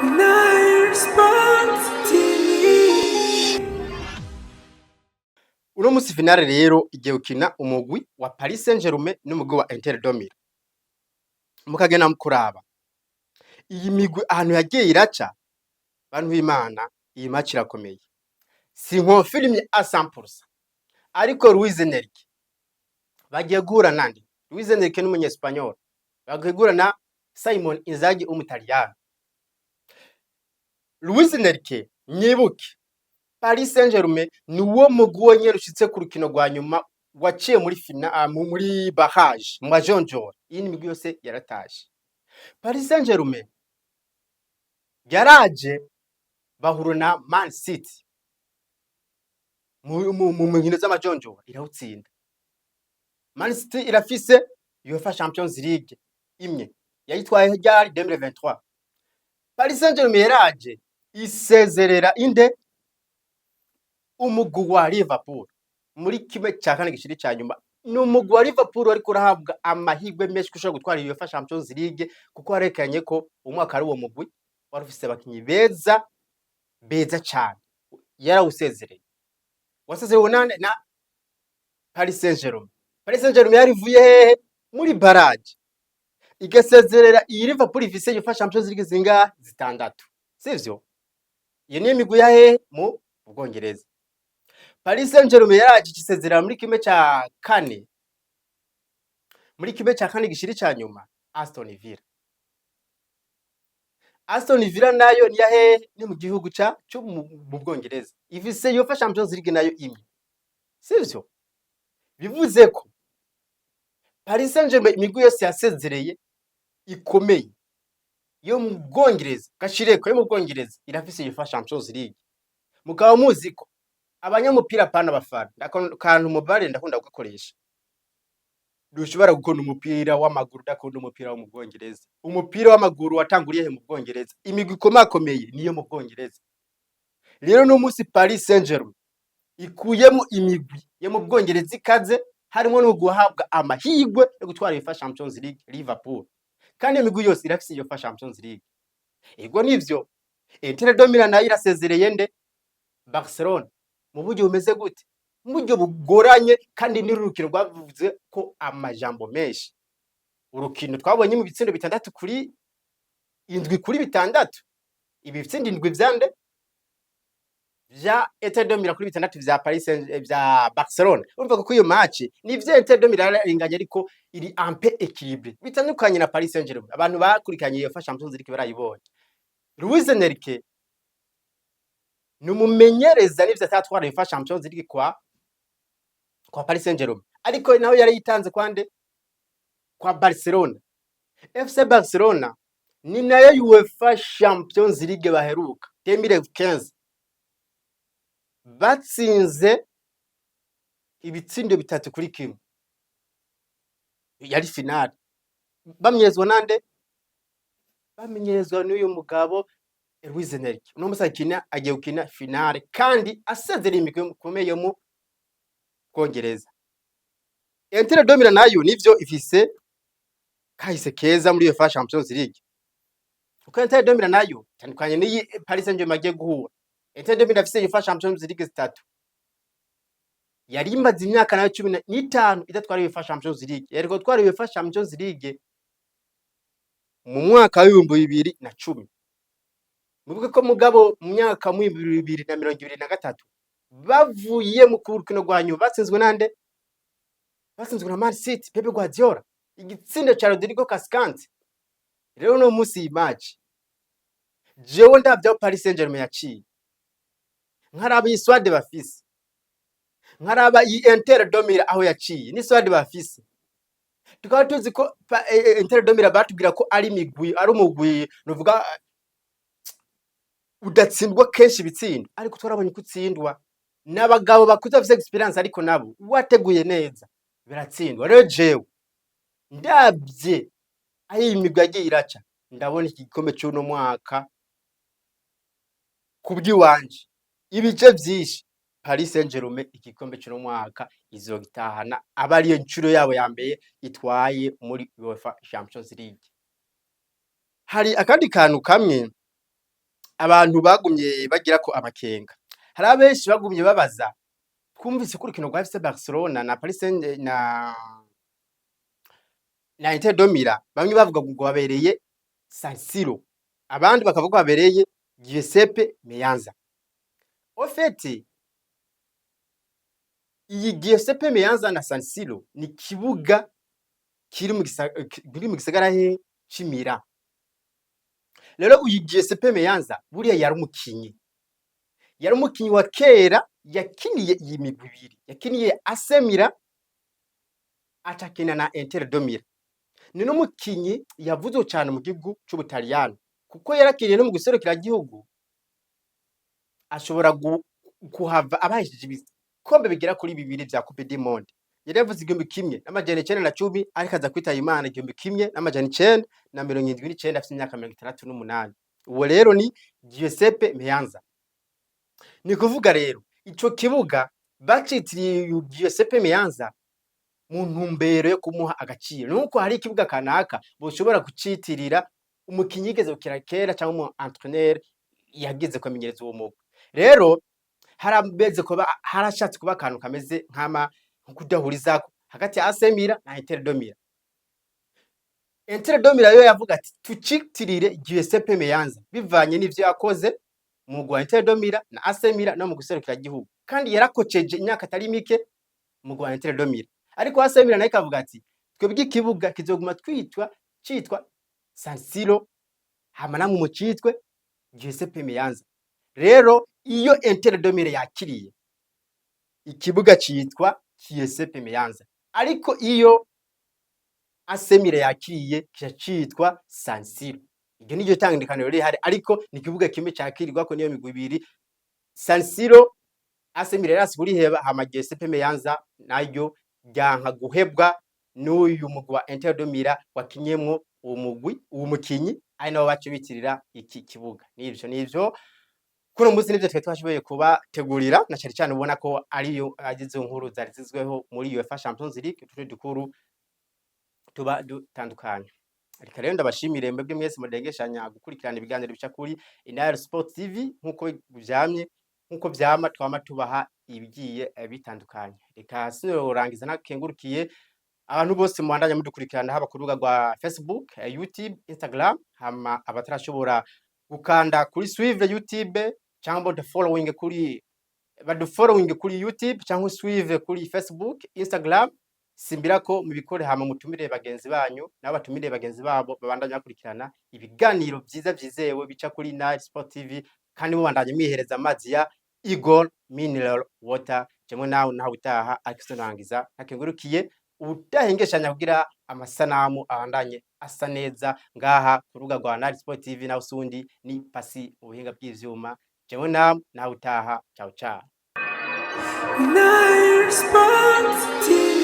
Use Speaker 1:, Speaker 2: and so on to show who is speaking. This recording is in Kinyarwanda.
Speaker 1: Nile Sports TV.
Speaker 2: Uno musi finale rero igiye gukina umugwi wa Paris Saint-Germain n'umugwi wa Inter de Milan. Mukagena mukuraba. Iyi migwi ahantu yagiye iraca bantu b'Imana iyi match irakomeye. Sinkonfirmye à 100%. Ariko Luis Enrique bagiye guhura nande? Luis Enrique n'umunyespanyol. Bagiye guhura na Simon Inzaghi umutaliyano. Luis Enrique nyibuke Paris Saint-Germain niwo mugwi wonyene ushitse ku rukino rwa nyuma waciye muri muri barrage mu majonjora. Iyi ni migwi yose yaratashe. Paris Saint-Germain yaraje bahura na Man City mu nkino z'amajonjora irawutsinda. Man City irafise UEFA Champions League imwe yayitwaye ryari 2023. Paris Saint-Germain yaraje isezerera inde umugwi wa Liverpool muri kimwe cya kane gishiri cya nyuma. Ni umugwi wa Liverpool ariko urahabwa amahirwe menshi kushobora gutwara UEFA Champions League kuko warekanye ko umwaka ari uwo mugwi wari ufise abakinyi beza cyane. Yarawusezereye wasezerewe na Paris Saint-Germain. Paris Saint-Germain yarivuye hehe muri barrage igasezerera iyi Liverpool ifise UEFA Champions League zinga zitandatu, sivyo? Iyo ni imigwi ya hehe mu Bwongereza. Paris Saint-Germain yaraje gisezerera muri kimwe cya kane. Muri kimwe cya kane gishiri cya nyuma Aston Villa. Aston Villa nayo ni ya hehe ni mu gihugu cyo mu Bwongereza. Ifise UEFA Champions League nayo imwe. Sivyo? Bivuze ko Paris Saint-Germain imigwi yose yasezereye ikomeye yo mu Bwongereza gashireko yo mu Bwongereza irafise UEFA Champions League. Mukaba muzi ko abanyamupira pana bafana kantu mubare ndakunda gukoresha. Dushobora gukona umupira w'amaguru dakunda umupira wo mu Bwongereza. Umupira w'amaguru watanguriye he mu Bwongereza. Imigwi ikomakomeye niyo mu Bwongereza. Rero no musi Paris Saint-Germain ikuyemo imigwi yo mu Bwongereza ikaze harimo no guhabwa amahirwe yo gutwara UEFA Champions League Liverpool. Kandi imigwi yose irafise UEFA Champions League. Ego nivyo Inter de Milan nayo irasezereye nde Barcelona. Mu buryo bumeze gute? Mu buryo bugoranye kandi n'urukino rwavuze ko amajambo menshi. Urukino twabonye mu bitsindo bitandatu kuri indwi kuri bitandatu. Ibi bitsindo indwi vyande vya Inter de Milan kuri bitandatu vya Paris vya Barcelona. Urumva ko iyo match ni vya Inter de Milan inganya ariko iri un peu équilibré. Bitandukanye na Paris Saint-Germain. Abantu bakurikanye iyo Champions League barayibonye. Luis Enrique numumenyereza n'ivyo atatwara UEFA Champions League kwa Paris Saint-Germain. Ariko nawe yari yitanze kwande kwa Barcelona. FC Barcelona ni nayo UEFA Champions League baheruka 2015. Batsinze ibitsindo bitatu kuri kimwe. Yari finale. Bamenyezwa nande? Bamenyezwa n'uyu mugabo Luis Enrique. Uno musakina agiye gukina finale kandi asezereye imigwi ikomeye mu Bwongereza. Inter de Milan nayo nivyo ifise kahise keza muri UEFA Champions League. Uko Inter de Milan nayo tandukanye n'iyi Paris Saint-Germain agiye guhura. Inter de Milan ifise UEFA Champions League zitatu. Yari imaze imyaka nayo 15 idatwara UEFA Champions League. Yari gutwara UEFA Champions League mu mwaka wa 2010. Mubuke ko mugabo mu myaka mu 2023 bavuye mu kurukino rwanyu batsinzwe nande? Batsinzwe na Man City, Pep Guardiola. Igitsindo cha Rodrigo Cascante. Rero no musi iyi match jewe ndavya Paris Saint-Germain yaciye. Nkaraba iyi Swade bafise. Nkaraba iyi Inter de Milan aho yaciye. Ni Swade bafise. Tukaba tuzi ko Inter de Milan batubwira ko ari migwi, ari umugwi nuvuga udatsindwa kenshi bitsindo. Ariko twarabonye kutsindwa n'abagabo bakuze bafise experience ariko nabo wateguye neza biratsindwa. Rero jewe ndabye ayi imigwi yagiye iraca ndabona iki gikombe cy'uno mwaka kubwi wanje ibije byinshi Paris Saint-Germain igikombe cy'uno mwaka izogitahana abari yo ncuro yabo ya mbere itwaye muri UEFA Champions League. Hari akandi kantu kamwe abantu bagumye bagira ko amakenga. Hari abenshi bagumye babaza, twumvise ko urukino rwa FC Barcelona na Paris Saint na Inter de Milan bamwe bavuga ngo wabereye San Siro, abandi bakavuga ko wabereye Giuseppe Meazza. Au fait, iyi Giuseppe Meazza na San Siro ni kibuga kiri mu gisagara c'Imilan. Rero uyu Giuseppe Meazza buriya yari umukinyi wa kera yakiniye iyi migwi ibiri, yakiniye AC Milan acakina na Inter de Milan. Ni n'umukinyi yavuzwe cyane mu gihugu c'Ubutaliyano kuko yarakiniye no mu guserukira igihugu, ashobora kuhava abahishije ibikombe bigera kuri 2 vya Coupe du Monde. Yari yavuze 1910 ariko aza kwitaba Imana 1979 afite imyaka 68. Uwo rero ni Giuseppe Meazza. Ni kuvuga rero ico kibuga bacitiriye Giuseppe Meazza mu ntumbero yo kumuha agaciro, nuko hari ikibuga kanaka boshobora kucitirira umukinyi yigeze gukina kera cyangwa umu entraîneur yageze kwamenyereza uwo mugwi. Rero harabeze kuba harashatse kuba akantu kameze kudahurizako hagati ya AC Milan na Inter de Milan. Inter de Milan yo yavuga ati tucitirire Giuseppe Meazza bivanye n'ivyo yakoze mu gwa Inter de Milan na AC Milan no mu guserukira igihugu, kandi yarakoceje imyaka atari mike mu gwa Inter de Milan. Ariko AC Milan nayo ikavuga ati twebwe ikibuga kizoguma citwa San Siro, hama namwe mucitwe Giuseppe Meazza. Rero iyo Inter de Milan yakiriye ikibuga citwa Giuseppe Meazza, ariko iyo AC Milan yakiriye kica citwa San Siro. Iryo niryo tandukaniro rihari, ariko ni ikibuga kimwe cakirirwa ko niyo migwi ibiri. San Siro AC Milan yarasi kuriheba, hama Giuseppe Meazza nayo ryanka guhebwa n'uyu mugwi wa Inter de Milan wakinyemwo uwo mugwi, uwo mukinyi ari nabo bacu bitirira iki kibuga. Nivyo kuno munsi nivyo twe twashoboye kubategurira, na cyane cyane ubona ko ariyo agize inkuru zari zizweho muri UEFA Champions League, utundi dukuru tuba dutandukanye. Ariko rero ndabashimire mwebwe mwese mudengeshanya gukurikirana ibiganiro bica kuri Inari Sport TV nkuko vyama twama tubaha ibigiye bitandukanye. Reka sirangiza nakengurukiye abantu bose mwandanya mudukurikirana haba ku rubuga rwa Facebook, YouTube, Instagram, hama abatarashobora gukanda kuri suivre YouTube cyangwa following kuri YouTube cyangwa suivre kuri Facebook, Instagram, simbira ko mubikore hama mutumire bagenzi banyu n'abatumire bagenzi babo babandanya bakurikirana ibiganiro byiza byizewe bica kuri Night Sport TV, kandi mubandanye mwihereza amazi ya Eagle Mineral Water. Jemwe nawe utaha akisorangiza nakengurukiye udahengeshanya kugira amasanamu abandanye asa neza ngaha ku rubuga rwa Night Sport TV, na usundi ni Pasi ubuhinga bw'ivyuma. Jemwe nawe utaha, ciao ciao.
Speaker 1: Night Sport TV.